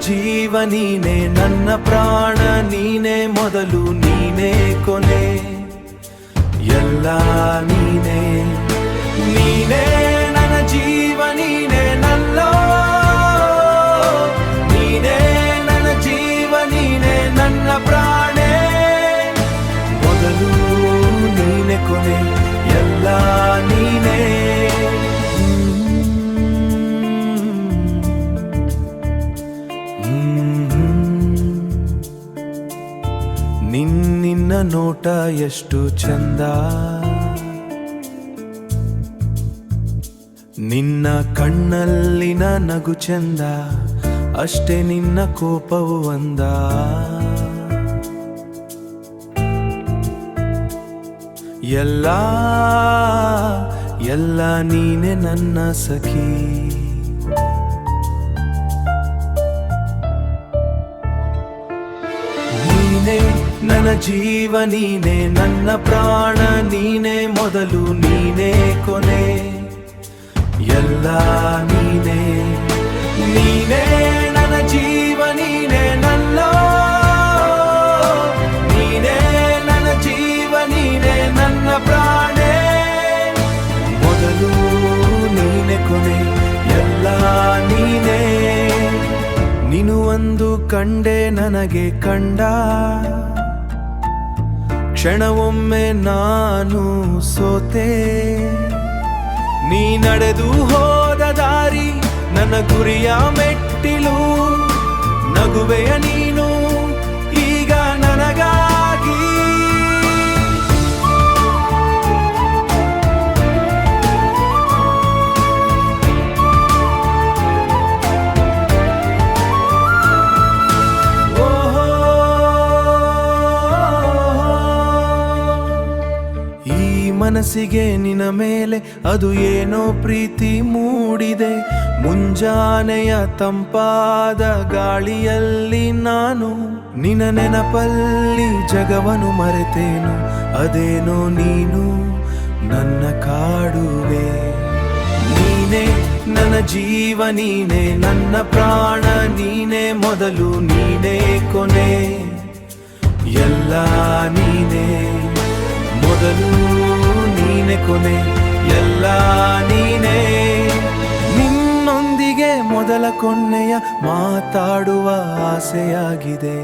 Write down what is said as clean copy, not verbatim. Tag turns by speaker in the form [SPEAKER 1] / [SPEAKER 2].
[SPEAKER 1] ಜೀವ ನೀನೆ, ನನ್ನ ಪ್ರಾಣ ನೀನೆ, ಮೊದಲು ನೀನೆ ಕೊನೆ, ಎಲ್ಲ ನೀನೆ. ನೀನೆ ನನ್ನ ಜೀವ ನೀನೆ, ನಲ್ಲೋ ನೀನೆ ನನ್ನ ಜೀವ ನೀನೆ, ನನ್ನ ಪ್ರಾಣ ಮೊದಲು ನೀನೆ ಕೊನೆ, ಎಲ್ಲ ನೀನೆ. ನಿನ್ನ ನೋಟ ಎಷ್ಟು ಚಂದ, ನಿನ್ನ ಕಣ್ಣಲ್ಲಿನ ನಗು ಚಂದ, ಅಷ್ಟೇ ನಿನ್ನ ಕೋಪವು ಒಂದ. ಎಲ್ಲ ಎಲ್ಲ ನೀನೆ ನನ್ನ ಸಖಿ. ನೀನೆ ನನ್ನ ಜೀವ ನೀನೆ, ನನ್ನ ಪ್ರಾಣ ನೀನೆ, ಮೊದಲು ನೀನೆ ಕೊನೆ, ಎಲ್ಲ ನೀನೆ. ನೀನೆ ನನ್ನ ಜೀವ ನೀನೆ, ನಲ್ಲೋ ನೀನೆ ನನ್ನ ಜೀವ ನೀನೆ, ನನ್ನ ಪ್ರಾಣ ಮೊದಲು ನೀನೆ ಕೊನೆ, ಎಲ್ಲ ನೀನೆ. ನೀನು ಒಂದು ಕಂಡೆ ನನಗೆ ಕಂಡ, ಕ್ಷಣವೊಮ್ಮೆ ನಾನು ಸೋತೆ. ನೀ ನಡೆದು ಹೋದ ದಾರಿ ನನ್ನ ಗುರಿಯ ಮೆಟ್ಟಿಲು, ನಗುವೆಯ ನೀನು ಈಗ ನನಗಾಗಿ. ಮನಸ್ಸಿಗೆ ನಿನ್ನ ಮೇಲೆ ಅದು ಏನೋ ಪ್ರೀತಿ ಮೂಡಿದೆ. ಮುಂಜಾನೆಯ ತಂಪಾದ ಗಾಳಿಯಲ್ಲಿ ನಾನು ನಿನ್ನ ನೆನಪಲ್ಲಿ ಜಗವನ್ನು ಮರೆತೇನು. ಅದೇನೋ ನೀನು ನನ್ನ ಕಾಡುವೆ. ನೀನೆ ನನ್ನ ಜೀವ ನೀನೆ, ನನ್ನ ಪ್ರಾಣ ನೀನೆ, ಮೊದಲು ನೀನೆ ಕೊನೆ, ಎಲ್ಲ ನೀನೆ. ಮೊದಲು ನೀನೆ ಕೊನೆ, ಎಲ್ಲ ನೀನೆ. ನಿನ್ನೊಂದಿಗೆ ಮೊದಲ ಕೊನೆಯ ಮಾತಾಡುವ ಆಸೆಯಾಗಿದೆ.